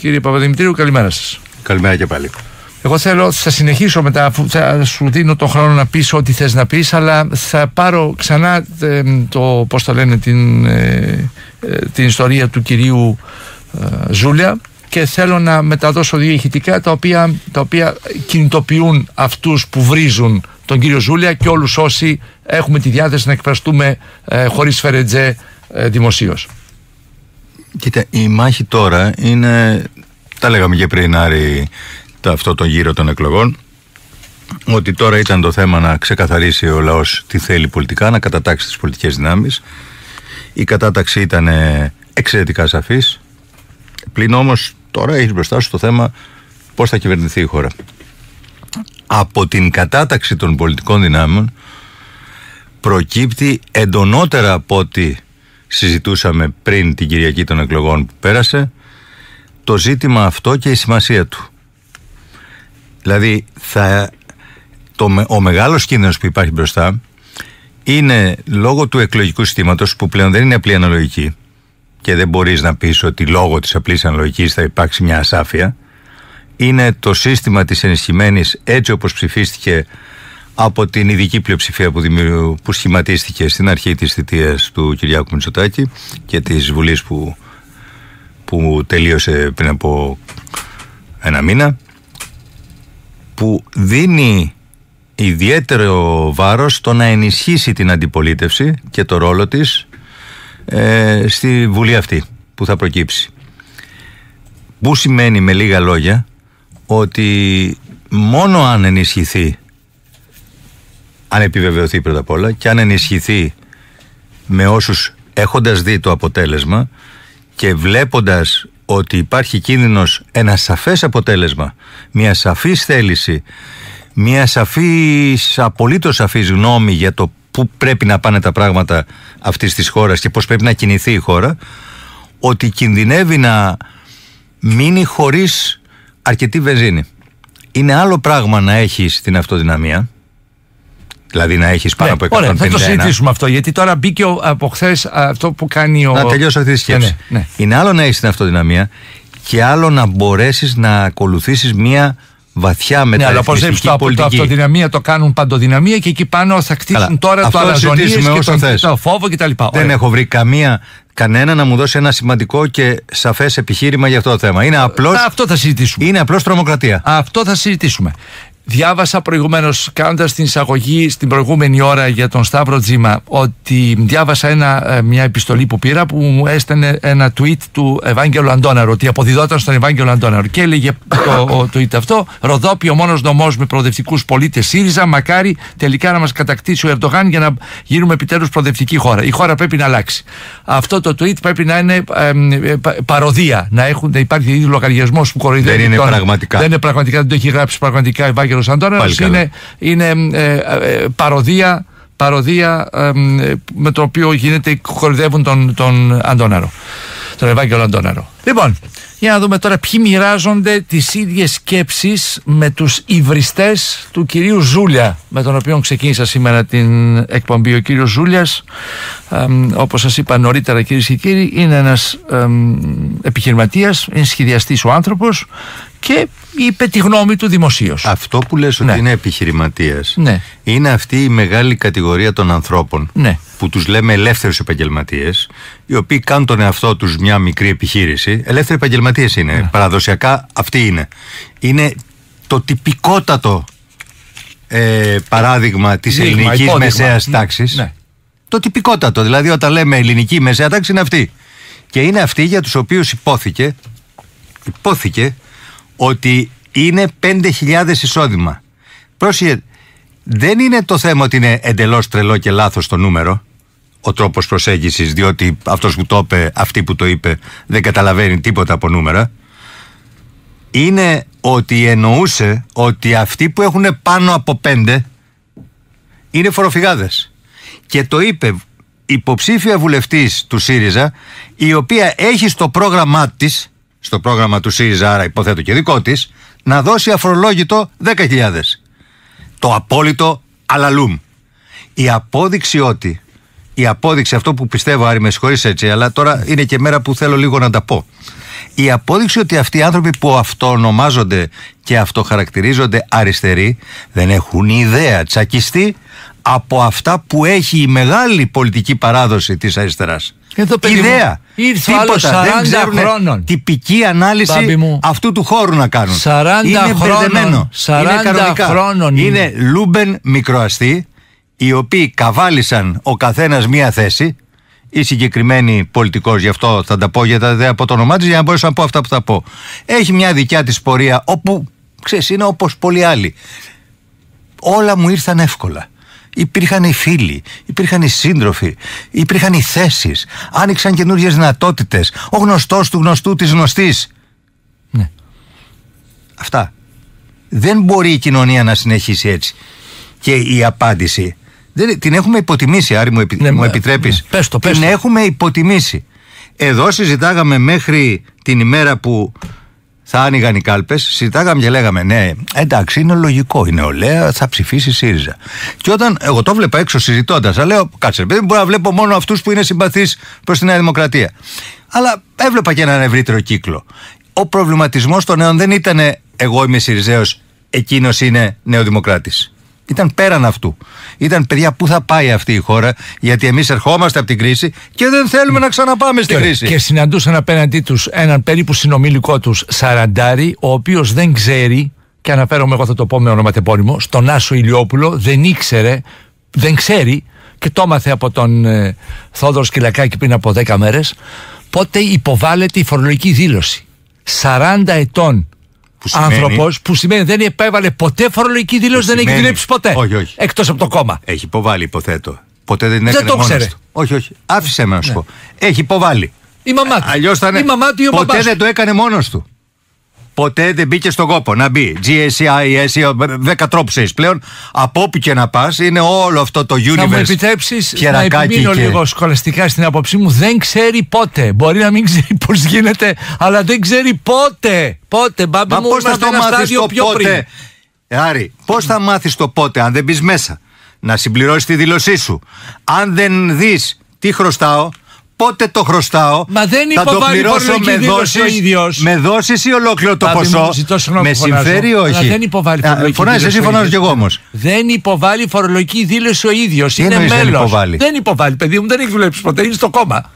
Κύριε Παπαδημητρίου, καλημέρα σας. Καλημέρα και πάλι. Εγώ θα συνεχίσω μετά, αφού θα σου δίνω τον χρόνο να πεις ό,τι θες να πεις, αλλά θα πάρω ξανά την ιστορία του κυρίου Ζούλια και θέλω να μεταδώσω δύο ηχητικά τα οποία κινητοποιούν αυτούς που βρίζουν τον κύριο Ζούλια και όλους όσοι έχουμε τη διάθεση να εκφραστούμε χωρίς φερετζέ δημοσίως. Κοίτα, η μάχη τώρα είναι, τα λέγαμε και πριν, Άρη, αυτό το γύρο των εκλογών, ότι τώρα ήταν το θέμα να ξεκαθαρίσει ο λαός τι θέλει πολιτικά, να κατατάξει τις πολιτικές δυνάμεις. Η κατάταξη ήταν εξαιρετικά σαφής, πλην όμως τώρα έχεις μπροστά σου το θέμα πώς θα κυβερνηθεί η χώρα. Από την κατάταξη των πολιτικών δυνάμεων προκύπτει εντονότερα από ό,τι συζητούσαμε πριν την Κυριακή των εκλογών που πέρασε το ζήτημα αυτό και η σημασία του. Δηλαδή ο μεγάλος κίνδυνος που υπάρχει μπροστά είναι λόγω του εκλογικού συστήματος, που πλέον δεν είναι απλή αναλογική και δεν μπορείς να πεις ότι λόγω της απλής αναλογικής θα υπάρξει μια ασάφεια. Είναι το σύστημα της ενισχυμένης, έτσι όπως ψηφίστηκε από την ειδική πλειοψηφία που σχηματίστηκε στην αρχή της θητείας του Κυριάκου Μητσοτάκη και της Βουλής που τελείωσε πριν από ένα μήνα, που δίνει ιδιαίτερο βάρος στο να ενισχύσει την αντιπολίτευση και το ρόλο της στη Βουλή αυτή που θα προκύψει. Που σημαίνει με λίγα λόγια ότι μόνο αν ενισχυθεί, αν επιβεβαιωθεί πρώτα απ' όλα, και αν ενισχυθεί με όσους, έχοντας δει το αποτέλεσμα και βλέποντας ότι υπάρχει κίνδυνος, ένα σαφές αποτέλεσμα, μια σαφής θέληση, μια σαφής, απολύτως σαφής γνώμη για το πού πρέπει να πάνε τα πράγματα αυτής της χώρας και πώς πρέπει να κινηθεί η χώρα, ότι κινδυνεύει να μείνει χωρίς αρκετή βενζίνη. Είναι άλλο πράγμα να έχεις την αυτοδυναμία, δηλαδή να έχεις πάνω από 151. Ωραία, θα το συζητήσουμε αυτό, γιατί τώρα μπήκε από χθες αυτό που κάνει ο... Να τελειώσω αυτή τη σκέψη. Ναι. Είναι άλλο να έχεις την αυτοδυναμία και άλλο να μπορέσεις να ακολουθήσεις μια βαθιά μεταρρυθμιστική πολιτική. Από το αυτοδυναμία το κάνουν παντοδυναμία και εκεί πάνω θα κτίσουν τώρα το αλαζονίες και το φόβο κτλ. Δεν έχω βρει κανένα να μου δώσει ένα σημαντικό και σαφές επιχείρημα για αυτό το θέμα. Αυτό θα συζητήσουμε. Είναι απλώς τρομοκρατία. Αυτό θα συζητήσουμε. Διάβασα προηγουμένως, κάνοντας την εισαγωγή στην προηγούμενη ώρα για τον Σταύρο Τζίμα, ότι διάβασα μια επιστολή που πήρα που μου έστελνε ένα tweet του Ευάγγελου Αντώναρο, ότι αποδιδόταν στον Ευάγγελο Αντώναρο, και έλεγε το tweet αυτό: Ροδόπη, ο μόνος νομός με προοδευτικούς πολίτες ΣΥΡΙΖΑ, μακάρι τελικά να μας κατακτήσει ο Ερντογάν για να γίνουμε επιτέλους προοδευτική χώρα. Η χώρα πρέπει να αλλάξει. Αυτό το tweet πρέπει να είναι παροδία, να υπάρχει ήδη λογαριασμός που κοροϊδεύει. Δεν είναι πραγματικά. Δεν είναι πραγματικά, δεν το έχει γράψει πραγματικά Ευάγγελος Αντώναρος, είναι παροδία με το οποίο κοροϊδεύουν τον Αντώναρο, τον Ευάγγελο Αντώναρο. Λοιπόν, για να δούμε τώρα ποιοι μοιράζονται τις ίδιες σκέψεις με τους υβριστές του κυρίου Ζούλια, με τον οποίο ξεκίνησα σήμερα την εκπομπή. Ο κύριος Ζούλιας, όπως σας είπα νωρίτερα, κυρίες και κύριοι, είναι ένας επιχειρηματίας, είναι σχεδιαστής ο άνθρωπος και είπε τη γνώμη του δημοσίως. Αυτό που λες ότι είναι επιχειρηματίας, είναι αυτή η μεγάλη κατηγορία των ανθρώπων που τους λέμε ελεύθερους επαγγελματίες, οι οποίοι κάνουν τον εαυτό τους μια μικρή επιχείρηση. Ελεύθεροι επαγγελματίες είναι. Παραδοσιακά αυτοί είναι. Είναι το τυπικότατο παράδειγμα της ελληνικής μεσαίας τάξης. Το τυπικότατο. Δηλαδή, όταν λέμε ελληνική μεσαία τάξη, είναι αυτή. Και είναι αυτοί για τους οποίους υπόθηκε ότι είναι 5.000 εισόδημα. Πρόσεχε, δεν είναι το θέμα ότι είναι εντελώς τρελό και λάθος το νούμερο, ο τρόπος προσέγγισης, διότι αυτός που το είπε, αυτή που το είπε, δεν καταλαβαίνει τίποτα από νούμερα. Είναι ότι εννοούσε ότι αυτοί που έχουν πάνω από 5 είναι φοροφυγάδες. Και το είπε υποψήφια βουλευτής του ΣΥΡΙΖΑ, η οποία έχει στο πρόγραμμά της, στο πρόγραμμα του ΣΥΡΙΖΑ, άρα υποθέτω και δικό της, να δώσει αφορολόγητο 10.000. Το απόλυτο αλαλούμ. Η απόδειξη, αυτό που πιστεύω, Άρη, με συγχωρείς έτσι, αλλά τώρα είναι και μέρα που θέλω λίγο να τα πω. Η απόδειξη ότι αυτοί οι άνθρωποι που αυτοονομάζονται και αυτοχαρακτηρίζονται αριστεροί δεν έχουν ιδέα, τσακιστεί από αυτά που έχει η μεγάλη πολιτική παράδοση της αριστεράς. Ιδέα. Ήρθε άλλο 40 χρόνων. Τυπική ανάλυση αυτού του χώρου να κάνουν. 40 είναι χρόνων. 40 είναι κανονικά. Χρόνων. Είναι Λούμπεν μικροαστοί, οι οποίοι καβάλισαν ο καθένας μία θέση. Η συγκεκριμένη πολιτικός, γι' αυτό θα τα πω, γιατί δεν από το όνομά της, για να μπορέσω να πω αυτά που θα πω. Έχει μια δικιά της πορεία, όπου ξέρεις, είναι όπως πολλοί άλλοι. Όλα μου ήρθαν εύκολα. Υπήρχαν οι φίλοι, υπήρχαν οι σύντροφοι, υπήρχαν οι θέσεις, άνοιξαν καινούργιες δυνατότητες, ο γνωστός του γνωστού της γνωστής. Ναι. Αυτά. Δεν μπορεί η κοινωνία να συνεχίσει έτσι. Και η απάντηση την έχουμε υποτιμήσει, Άρη, μου επιτρέπεις? Πες το. Την έχουμε υποτιμήσει. Εδώ συζητάγαμε μέχρι την ημέρα που θα άνοιγαν οι κάλπες, συζητάγαμε και λέγαμε ναι, εντάξει, είναι λογικό, η νεολαία θα ψηφίσει ΣΥΡΙΖΑ. Και όταν εγώ το βλέπα έξω συζητώντας, θα λέω, κάτσε, δεν μπορώ να βλέπω μόνο αυτούς που είναι συμπαθείς προς τη Νέα Δημοκρατία. Αλλά έβλεπα και έναν ευρύτερο κύκλο. Ο προβληματισμός των νέων δεν ήταν εγώ είμαι ΣΥΡΙΖΑιος, εκείνος είναι νεοδημοκράτης. Ήταν πέραν αυτού. Ήταν, παιδιά, πού θα πάει αυτή η χώρα, γιατί εμείς ερχόμαστε από την κρίση και δεν θέλουμε να ξαναπάμε στην κρίση. Και συναντούσαν απέναντί τους έναν περίπου συνομιλικό τους σαραντάρι, ο οποίος δεν ξέρει, και αναφέρομαι, εγώ θα το πω με ονοματεπώνυμο, στον Άσο Ηλιόπουλο, δεν ξέρει, και το έμαθε από τον Θόδωρο Σκυλακάκη πριν από 10 μέρες, πότε υποβάλλεται η φορολογική δήλωση. 40 ετών. Άνθρωπος που σημαίνει δεν επέβαλε ποτέ φορολογική δήλωση, δεν έχει δουλέψει ποτέ. Όχι. Εκτός από το κόμμα. Έχει υποβάλει, υποθέτω. Ποτέ δεν έκανε το μόνος ξέρε. του. Όχι. Άφησε με να σου πω. Έχει υποβάλει. Η μαμά του. Αλλιώς θα είναι. Ποτέ δεν το έκανε μόνος του. Ποτέ δεν μπήκε στον κόπο να μπει. GSI, 10 τρόπους έχεις πλέον. Από όπου και να πας, είναι όλο αυτό το universe. Θα μου επιτρέψεις να επιμείνω λίγο σχολαστικά στην άποψή μου. Δεν ξέρει πότε. Μπορεί να μην ξέρει πώς γίνεται, αλλά δεν ξέρει πότε. Πότε, μπάμπη μου, πώς θα το μάθεις το πότε? Άρη, πώς θα μάθεις το πότε αν δεν μπεις μέσα να συμπληρώσεις τη δήλωσή σου? Αν δεν δεις τι χρωστάω, πότε το χρωστάω, μα δεν θα το πληρώσω με δόσεις ή ολόκληρο το ποσό? Με συμφέρει όχι? Αλλά δεν υποβάλλει φορολογική φωνάζεις εσύ, φωνάζω κι εγώ όμως. Δεν υποβάλλει φορολογική δήλωση ο ίδιος. Είναι μέλος. Δεν υποβάλλει, παιδί μου, δεν έχει δουλέψει ποτέ. Είναι στο κόμμα.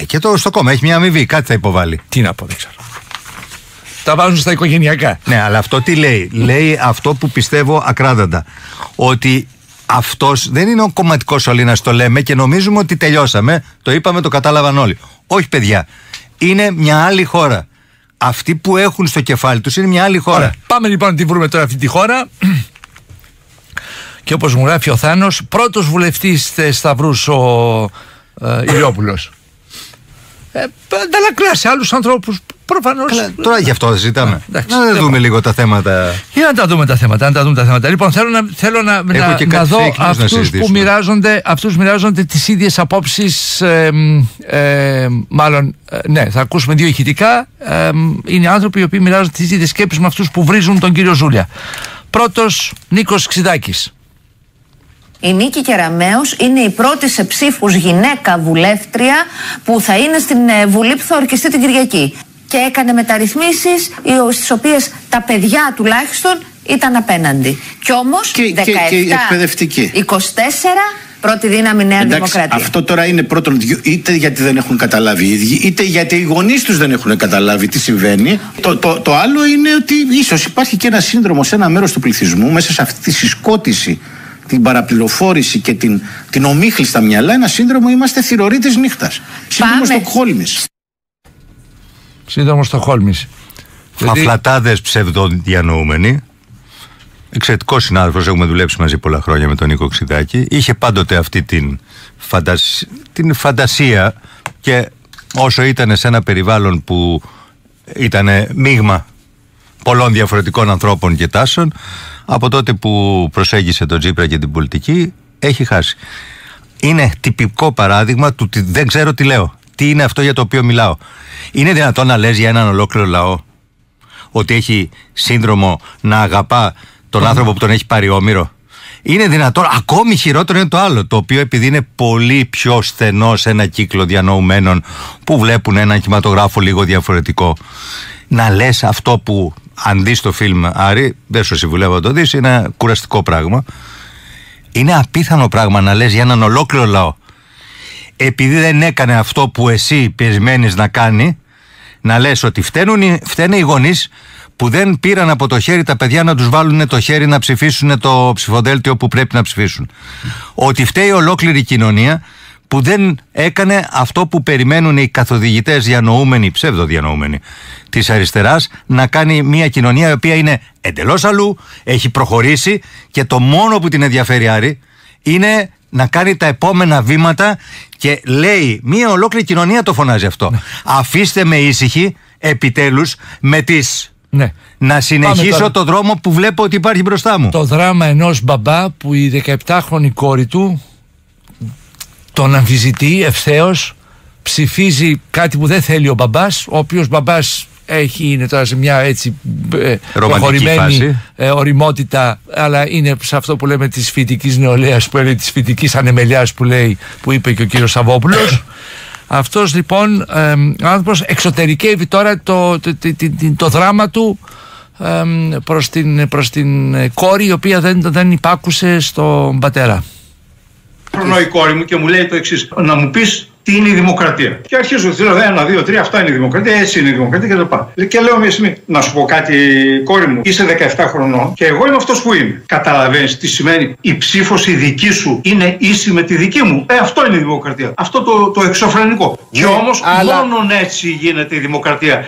Και στο κόμμα έχει μια αμοιβή, κάτι θα υποβάλει. Τι να πω, δεν ξέρω. Τα βάζουν στα οικογενειακά. Ναι, αλλά αυτό τι λέει? Λέει αυτό που πιστεύω ακράδαντα. Ότι αυτός δεν είναι ο κομματικός σωλήνας, το λέμε και νομίζουμε ότι τελειώσαμε. Το είπαμε, το κατάλαβαν όλοι. Όχι, παιδιά. Είναι μια άλλη χώρα. Αυτοί που έχουν στο κεφάλι τους είναι μια άλλη χώρα. Ωραία. Πάμε λοιπόν να τη βρούμε τώρα αυτή τη χώρα. Και όπως μου γράφει ο Θάνος, πρώτος βουλευτής Σταυρούς ο Ηλιόπουλος. Ανταλλακτικά σε άλλους ανθρώπους προφανώς. Τώρα γι' αυτό ζητάμε. Να δούμε λίγο τα θέματα. Για να τα δούμε τα θέματα. Λοιπόν, θέλω να δω αυτούς που μοιράζονται τις ίδιες απόψεις. Μάλλον, ναι, θα ακούσουμε δύο ηχητικά. Είναι άνθρωποι οι οποίοι μοιράζονται τις ίδιες σκέψεις με αυτούς που βρίζουν τον κύριο Ζούλια. Πρώτος, Νίκος Ξιδάκης. Η Νίκη Κεραμέως είναι η πρώτη σε ψήφους γυναίκα βουλεύτρια που θα είναι στην Βουλή που θα ορκιστεί την Κυριακή. Και έκανε μεταρρυθμίσεις στις οποίες τα παιδιά τουλάχιστον ήταν απέναντι. Κι όμως 17, 24, πρώτη δύναμη Νέα Δημοκρατία. Αυτό τώρα είναι πρώτον, είτε γιατί δεν έχουν καταλάβει οι ίδιοι, είτε γιατί οι γονείς τους δεν έχουν καταλάβει τι συμβαίνει. Το άλλο είναι ότι ίσως υπάρχει και ένα σύνδρομο σε ένα μέρος του πληθυσμού, μέσα σε αυτή τη συσκότηση, την παραπληροφόρηση και την ομίχλη στα μυαλά, ένα σύνδρομο είμαστε θηρορίτες νύχτας. Σύνδρομο Στοκχόλμης. Σύνδρομο Στοκχόλμης. Φαφλατάδες ψευδοδιανοούμενοι. Εξαιρετικός συνάδελφος, έχουμε δουλέψει μαζί πολλά χρόνια με τον Νίκο Ξιδάκη. Είχε πάντοτε αυτή την φαντασία, και όσο ήταν σε ένα περιβάλλον που ήταν μείγμα πολλών διαφορετικών ανθρώπων και τάσεων, από τότε που προσέγγισε τον Τσίπρα και την πολιτική, έχει χάσει. Είναι τυπικό παράδειγμα του ότι δεν ξέρω τι λέω. Τι είναι αυτό για το οποίο μιλάω? Είναι δυνατόν να λες για έναν ολόκληρο λαό ότι έχει σύνδρομο να αγαπά τον άνθρωπο που τον έχει πάρει όμηρο? Είναι δυνατόν, ακόμη χειρότερο είναι το άλλο, το οποίο επειδή είναι πολύ πιο στενό σε ένα κύκλο διανοουμένων που βλέπουν έναν κινηματογράφο λίγο διαφορετικό, να λες αυτό που, αν δεις το φιλμ, Άρη, δεν σου συμβουλεύω να το δεις, είναι ένα κουραστικό πράγμα. Είναι απίθανο πράγμα να λες για έναν ολόκληρο λαό, επειδή δεν έκανε αυτό που εσύ περιμένεις να κάνει, να λες ότι φταίνε οι γονείς που δεν πήραν από το χέρι τα παιδιά να τους βάλουν το χέρι να ψηφίσουν το ψηφοδέλτιο που πρέπει να ψηφίσουν. Ότι φταίει ολόκληρη η κοινωνία που δεν έκανε αυτό που περιμένουν οι καθοδηγητές διανοούμενοι, ψευδοδιανοούμενοι της αριστεράς, να κάνει μια κοινωνία η οποία είναι εντελώς αλλού, έχει προχωρήσει και το μόνο που την ενδιαφέρει, Άρη, είναι να κάνει τα επόμενα βήματα και λέει, μια ολόκληρη κοινωνία το φωνάζει αυτό. Αφήστε με ήσυχοι, επιτέλους, με τις... Ναι. Να συνεχίσω το δρόμο που βλέπω ότι υπάρχει μπροστά μου. Το δράμα ενός μπαμπά που η 17χρονη κόρη του τον αμφισβητεί ευθέως, ψηφίζει κάτι που δεν θέλει ο μπαμπάς, ο οποίος μπαμπάς είναι τώρα σε μια έτσι προχωρημένη οριμότητα, αλλά είναι σε αυτό που λέμε της φοιτικής νεολαίας, που είναι της φοιτικής ανεμελιάς που είπε και ο κύριος Σαββόπουλος. Αυτός λοιπόν άνθρωπος εξωτερικεύει τώρα το δράμα του προς την κόρη, η οποία δεν υπάκουσε στον πατέρα. Χρονό η κόρη μου και μου λέει το εξής: να μου πεις τι είναι η δημοκρατία. Και αρχίζω, λέω 1, 2, 3, αυτά είναι η δημοκρατία, έτσι είναι η δημοκρατία και το πάω. Και λέω μια στιγμή, να σου πω κάτι, κόρη μου, είσαι 17 χρονών και εγώ είμαι αυτός που είμαι. Καταλαβαίνεις τι σημαίνει η ψήφος η δική σου είναι ίση με τη δική μου? Αυτό είναι η δημοκρατία. Αυτό το εξωφρενικό. Και όμως μόνον έτσι γίνεται η δημοκρατία.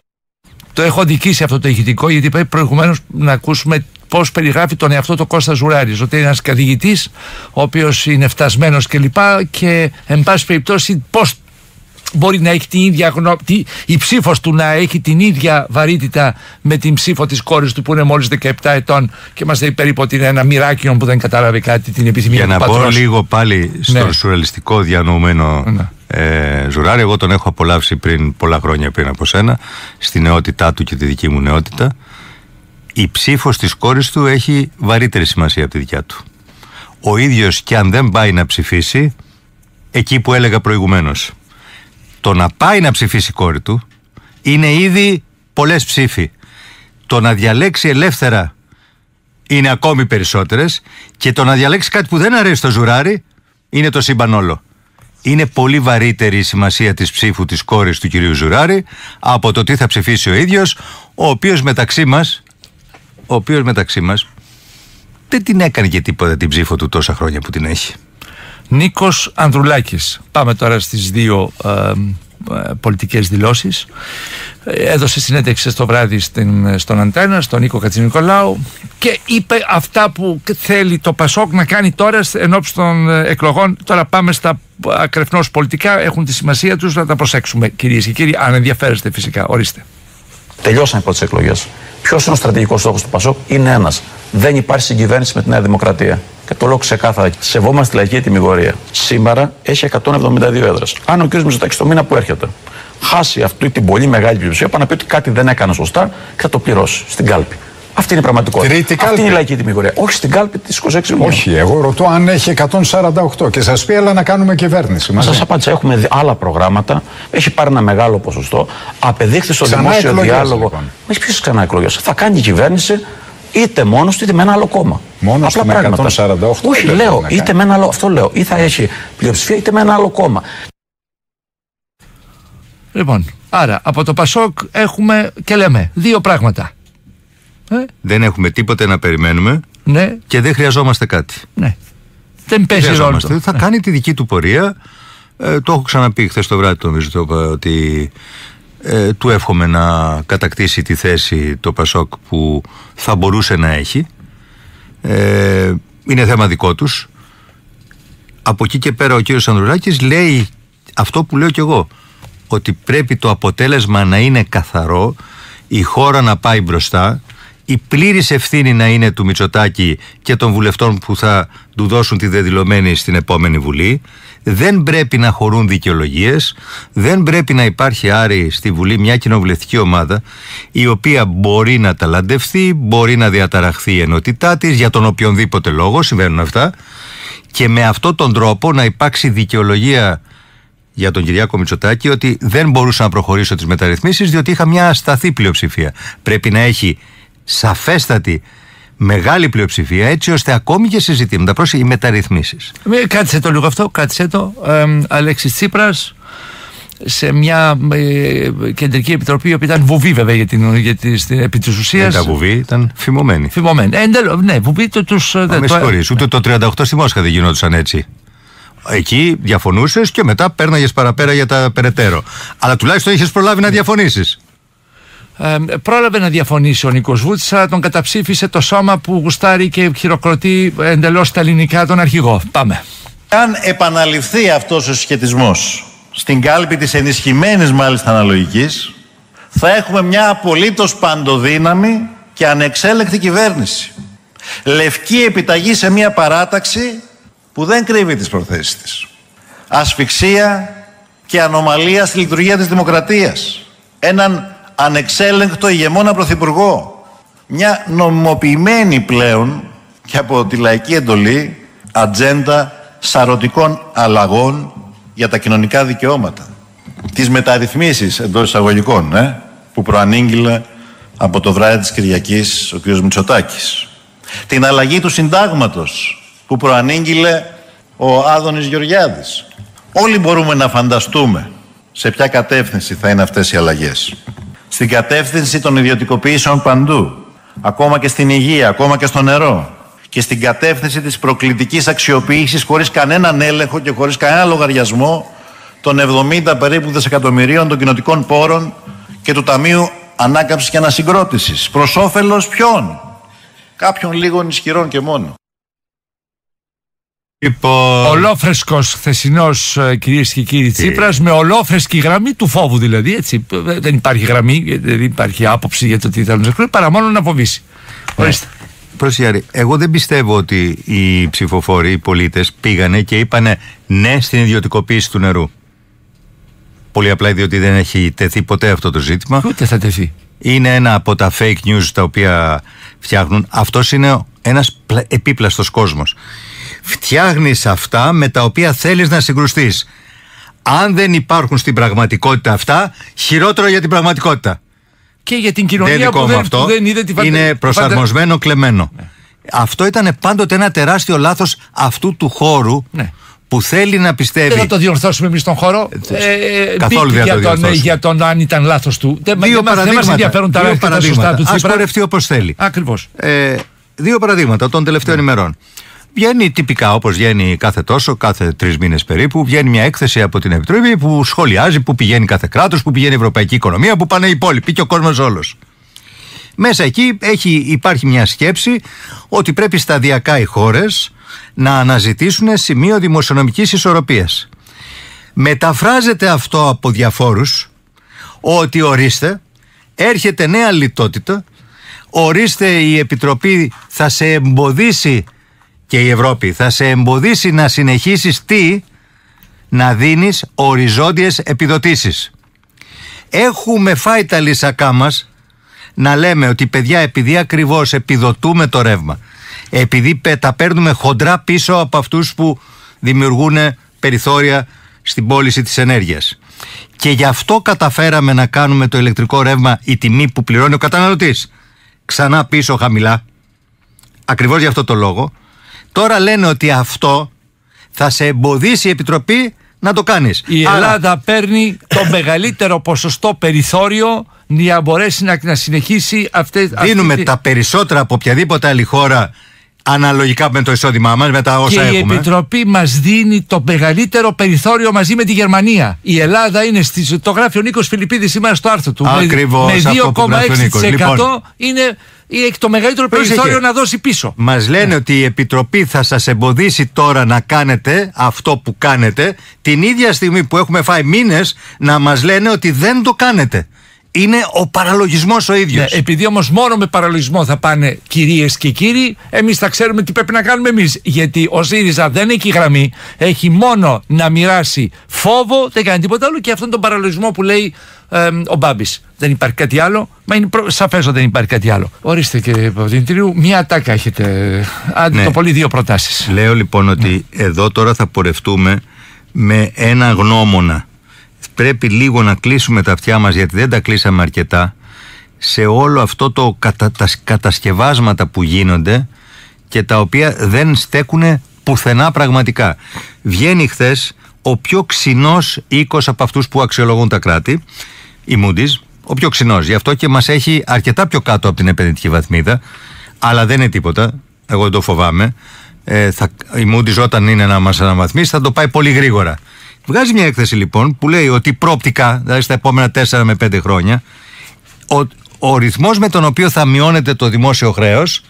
Το έχω δικήσει αυτό το ηχητικό, γιατί πρέπει προηγουμένως να ακούσουμε πώς περιγράφει τον εαυτό του Κώστα Ζουράρης, ότι είναι ένας καθηγητής ο οποίος είναι φτασμένος κλπ. Και εν πάση περιπτώσει πώς μπορεί να έχει την ίδια η ψήφος του να έχει την ίδια βαρύτητα με την ψήφο της κόρης του που είναι μόλις 17 ετών και μας λέει περίπου ότι είναι ένα μοιράκιον που δεν κατάλαβε κάτι, την επιθυμία του πατρός. Για να πω λίγο πάλι στο σουρεαλιστικό διανοούμενο Ζουράρη, εγώ τον έχω απολαύσει πολλά χρόνια πριν από σένα, στη νεότητά του και τη δική μου νεότητα. Η ψήφος της κόρης του έχει βαρύτερη σημασία από τη δικιά του. Ο ίδιος και αν δεν πάει να ψηφίσει, εκεί που έλεγα προηγουμένως, το να πάει να ψηφίσει η κόρη του είναι ήδη πολλές ψήφοι. Το να διαλέξει ελεύθερα είναι ακόμη περισσότερες, και το να διαλέξει κάτι που δεν αρέσει στο Ζουράρη είναι το σύμπαν όλο. Είναι πολύ βαρύτερη η σημασία της ψήφου της κόρης του κυρίου Ζουράρη από το τι θα ψηφίσει ο ίδιος, ο οποίος μεταξύ μας δεν την έκανε και τίποτα την ψήφο του τόσα χρόνια που την έχει. Νίκος Ανδρουλάκης. Πάμε τώρα στις δύο πολιτικές δηλώσεις. Έδωσε συνέντευξη το βράδυ στον Αντένα, στον Νίκο Χατζηνικολάου, και είπε αυτά που θέλει το Πασόκ να κάνει τώρα ενόψει των εκλογών. Τώρα πάμε στα ακρεφνώς πολιτικά, έχουν τη σημασία τους, να τα προσέξουμε, κυρίες και κύριοι, αν ενδιαφέρεστε φυσικά. Ορίστε. Τελειώσαν οι πρώτες εκλογές. Ποιος είναι ο στρατηγικός στόχος του Πασόκ? Είναι ένας. Δεν υπάρχει συγκυβέρνηση με τη Νέα Δημοκρατία. Και το λέω ξεκάθαρα. Σεβόμαστε τη λαϊκή τιμιγορία. Σήμερα έχει 172 έδρες. Αν ο κ. Μητσοτάκης το μήνα που έρχεται χάσει αυτή την πολύ μεγάλη πλειοψηφία, πάει να πει ότι κάτι δεν έκανε σωστά και θα το πληρώσει στην κάλπη. Αυτή είναι η πραγματικότητα. Αυτή είναι η λαϊκή τιμιγορία. Όχι στην κάλπη της 26 Ιουνίου. Όχι, εγώ ρωτώ αν έχει 148 και σας πει έλα να κάνουμε κυβέρνηση. Σας απάντησα, έχουμε άλλα προγράμματα. Έχει πάρει ένα μεγάλο ποσοστό. Απεδείχθη στο δημόσιο διάλογο. Λοιπόν. Έχει ποιος ξανά εκλογές? Θα κάνει κυβέρνηση είτε μόνος του είτε με ένα άλλο κόμμα. Μόνος του με 148. Όχι, λέω, είτε με ένα άλλο, αυτό λέω. Ή θα έχει πλειοψηφία είτε με ένα άλλο κόμμα. Λοιπόν, άρα από το Πασόκ έχουμε και λέμε δύο πράγματα. Δεν έχουμε τίποτε να περιμένουμε, ναι, και δεν χρειαζόμαστε κάτι. Ναι. Δεν παίζει ρόλο. Θα κάνει τη δική του πορεία. Το έχω ξαναπεί χθες το βράδυ, νομίζω, ότι του εύχομαι να κατακτήσει τη θέση το Πασόκ που θα μπορούσε να έχει. Είναι θέμα δικό τους. Από εκεί και πέρα ο κύριος Ανδρουλάκης λέει αυτό που λέω κι εγώ, ότι πρέπει το αποτέλεσμα να είναι καθαρό, η χώρα να πάει μπροστά η πλήρης ευθύνη να είναι του Μητσοτάκη και των βουλευτών που θα του δώσουν τη δεδηλωμένη στην επόμενη Βουλή. Δεν πρέπει να χωρούν δικαιολογίες, δεν πρέπει να υπάρχει άρη στη Βουλή μια κοινοβουλευτική ομάδα η οποία μπορεί να ταλαντευθεί, μπορεί να διαταραχθεί η ενότητά της για τον οποιονδήποτε λόγο, συμβαίνουν αυτά, και με αυτόν τον τρόπο να υπάρξει δικαιολογία για τον Κυριάκο Μητσοτάκη ότι δεν μπορούσα να προχωρήσω τις μεταρρυθμίσεις διότι είχα μια ασταθή πλειοψηφία. Πρέπει να έχει σαφέστατη μεγάλη πλειοψηφία έτσι ώστε ακόμη και σε ζητήματα προς οι μεταρρυθμίσεις. Κάτσε το λίγο αυτό, κάτσε το. Αλέξης Τσίπρας σε μια κεντρική επιτροπή η οποία ήταν βουβή βέβαια επί της ουσίας. Δεν ήταν βουβή, ήταν φημωμένη. Ναι, βουβή τους... Με συγχωρείς, ούτε το 38 στη Μόσχα δεν γινόντουσαν έτσι. Εκεί διαφωνούσες και μετά πέρναγες παραπέρα για τα περαιτέρω. Αλλά τουλάχιστον είχες προλάβει να διαφωνήσεις. Πρόλαβε να διαφωνήσει ο Νίκος Βούτσης, αλλά τον καταψήφισε το σώμα που γουστάρει και χειροκροτεί εντελώς τα ελληνικά τον αρχηγό. Πάμε. Αν επαναληφθεί αυτός ο συσχετισμός στην κάλπη της ενισχυμένης μάλιστα αναλογικής, θα έχουμε μια απολύτως παντοδύναμη και ανεξέλεκτη κυβέρνηση. Λευκή επιταγή σε μια παράταξη που δεν κρύβει τις προθέσεις της. Ασφυξία και ανομαλία στη λειτουργία της δημοκρατίας. Έναν ανεξέλεγκτο ηγεμόνα πρωθυπουργό. Μια νομιμοποιημένη πλέον και από τη λαϊκή εντολή ατζέντα σαρωτικών αλλαγών για τα κοινωνικά δικαιώματα. Τις μεταρρυθμίσεις εντός εισαγωγικών που προανήγγειλε από το βράδυ της Κυριακής ο κ. Μητσοτάκης. Την αλλαγή του συντάγματος που προανήγγειλε ο Άδωνης Γεωργιάδης. Όλοι μπορούμε να φανταστούμε σε ποια κατεύθυνση θα είναι αυτές οι αλλαγές. Στην κατεύθυνση των ιδιωτικοποιήσεων παντού, ακόμα και στην υγεία, ακόμα και στο νερό, και στην κατεύθυνση της προκλητικής αξιοποίησης χωρίς κανέναν έλεγχο και χωρίς κανένα λογαριασμό των 70 περίπου δισεκατομμυρίων των κοινοτικών πόρων και του Ταμείου Ανάκαμψης και Ανασυγκρότησης. Προς όφελος ποιον? Κάποιων λίγων ισχυρών και μόνο. Ολόφρεσκος χθεσινός, κυρίες και κύριοι, Τσίπρας, με ολόφρεσκη γραμμή του φόβου δηλαδή, έτσι. Δεν υπάρχει γραμμή, δεν υπάρχει άποψη για το τι θα nos παρά μόνο να φοβήσει. Ορίστε. Προσιάρη, εγώ δεν πιστεύω ότι οι ψηφοφόροι, οι πολίτες πήγανε και είπανε ναι στην ιδιωτικοποίηση του νερού. Πολύ απλά διότι δεν έχει τεθεί ποτέ αυτό το ζήτημα. Ούτε θα τεθεί. Είναι ένα από τα fake news τα οποία φτιάχνουν. Αυτός είναι ένας επίπλαστος κόσμος. Φτιάχνεις αυτά με τα οποία θέλεις να συγκρουστείς. Αν δεν υπάρχουν στην πραγματικότητα αυτά, χειρότερο για την πραγματικότητα. Και για την κοινωνία που δεν είδε τη φαντασία. Είναι προσαρμοσμένο, κλεμμένο. Ναι. Αυτό ήταν πάντοτε ένα τεράστιο λάθος αυτού του χώρου, ναι, που θέλει να πιστεύει. Δεν θα το διορθώσουμε εμείς τον χώρο. Καθόλου δεν θα το διορθώσουμε. Για τον αν ήταν λάθος του. Δεν μας ενδιαφέρουν τα σωστά του Τσίπρα. Ας πορευτεί όπως θέλει. Ακριβώς. Δύο παραδείγματα των τελευταίων ημερών. Βγαίνει τυπικά, όπως βγαίνει κάθε τόσο, κάθε 3 μήνες περίπου, βγαίνει μια έκθεση από την Επιτροπή που σχολιάζει που πηγαίνει κάθε κράτος, που πηγαίνει η ευρωπαϊκή οικονομία, που πάνε οι υπόλοιποι και ο κόσμος όλος. Μέσα εκεί υπάρχει μια σκέψη ότι πρέπει σταδιακά οι χώρες να αναζητήσουν σημείο δημοσιονομικής ισορροπίας. Μεταφράζεται αυτό από διαφόρους ότι ορίστε, έρχεται νέα λιτότητα, ορίστε η Επιτροπή θα σε εμποδίσει και η Ευρώπη θα σε εμποδίσει να συνεχίσεις να δίνεις οριζόντιες επιδοτήσεις. Έχουμε φάει τα λυσακά μας να λέμε ότι παιδιά, επειδή ακριβώς επιδοτούμε το ρεύμα, επειδή τα παίρνουμε χοντρά πίσω από αυτούς που δημιουργούν περιθώρια στην πώληση της ενέργειας, και γι' αυτό καταφέραμε να κάνουμε το ηλεκτρικό ρεύμα η τιμή που πληρώνει ο καταναλωτής ξανά πίσω χαμηλά, ακριβώς για αυτό το λόγο. Τώρα λένε ότι αυτό θα σε εμποδίσει η Επιτροπή να το κάνεις. Η Ελλάδα παίρνει το μεγαλύτερο ποσοστό περιθώριο για να μπορέσει να συνεχίσει Δίνουμε τα περισσότερα από οποιαδήποτε άλλη χώρα αναλογικά με το εισόδημά μας, με τα όσα έχουμε. Και η Επιτροπή μας δίνει το μεγαλύτερο περιθώριο μαζί με τη Γερμανία. Η Ελλάδα είναι το γράφει ο Νίκος Φιλιππίδης σήμερα στο άρθρο του. Ακριβώς, με 2,6% έχει το μεγαλύτερο περιθώριο να δώσει πίσω. Μας λένε ότι η Επιτροπή θα σας εμποδίσει τώρα να κάνετε αυτό που κάνετε, την ίδια στιγμή που έχουμε φάει μήνες να μας λένε ότι δεν το κάνετε. είναι ο παραλογισμός ο ίδιος. Ναι, επειδή όμως μόνο με παραλογισμό θα πάνε κυρίες και κύριοι, εμείς θα ξέρουμε τι πρέπει να κάνουμε εμείς. Γιατί ο ΣΥΡΙΖΑ δεν έχει γραμμή, έχει μόνο να μοιράσει φόβο, δεν κάνει τίποτα άλλο, και αυτόν τον παραλογισμό που λέει ο Μπάμπης. Δεν υπάρχει κάτι άλλο, μα είναι σαφές ότι δεν υπάρχει κάτι άλλο. Ορίστε, κύριε Παπαδημητρίου, μία ατάκα έχετε. Άντε, το πολύ 2 προτάσεις. Λέω λοιπόν ότι εδώ τώρα θα πορευτούμε με ένα γνώμονα. Πρέπει λίγο να κλείσουμε τα αυτιά μας, γιατί δεν τα κλείσαμε αρκετά, σε όλο αυτό τα κατασκευάσματα που γίνονται και τα οποία δεν στέκουν πουθενά πραγματικά. Βγαίνει χθες ο πιο ξινός οίκος από αυτούς που αξιολογούν τα κράτη, η Moody's, ο πιο ξινός, γι' αυτό και μας έχει αρκετά πιο κάτω από την επενδυτική βαθμίδα, αλλά δεν είναι τίποτα, εγώ δεν το φοβάμαι. Η Moody's όταν είναι να μας αναβαθμίσει θα το πάει πολύ γρήγορα. Βγάζει μια έκθεση λοιπόν που λέει ότι προοπτικά, δηλαδή στα επόμενα 4 με 5 χρόνια, ο ρυθμός με τον οποίο θα μειώνεται το δημόσιο χρέος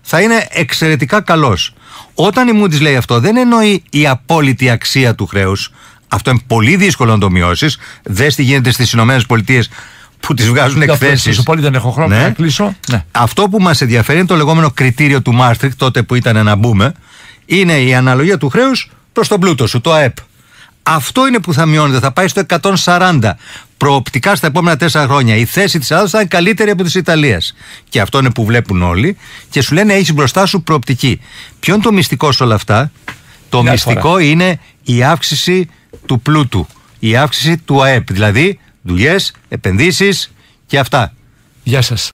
θα είναι εξαιρετικά καλός. Όταν η Moody's λέει αυτό, δεν εννοεί η απόλυτη αξία του χρέους. Αυτό είναι πολύ δύσκολο να το μειώσεις. Δες τι γίνεται στις Ηνωμένες Πολιτείες που τις βγάζουν εκθέσεις. Πολύ δεν έχω χρόνο να κλείσω. Ναι. Αυτό που μας ενδιαφέρει είναι το λεγόμενο κριτήριο του Μάστριχτ, τότε που ήταν να μπούμε, είναι η αναλογία του χρέους προς τον πλούτο σου, το ΑΕΠ. Αυτό είναι που θα μειώνεται, θα πάει στο 140. Προοπτικά στα επόμενα 4 χρόνια η θέση της Ελλάδας θα είναι καλύτερη από της Ιταλίας. Και αυτό είναι που βλέπουν όλοι και σου λένε έχεις μπροστά σου προοπτική. Ποιο είναι το μυστικό σε όλα αυτά? Το μυστικό είναι η αύξηση του πλούτου, η αύξηση του ΑΕΠ, δηλαδή δουλειές, επενδύσεις και αυτά. Γεια σας.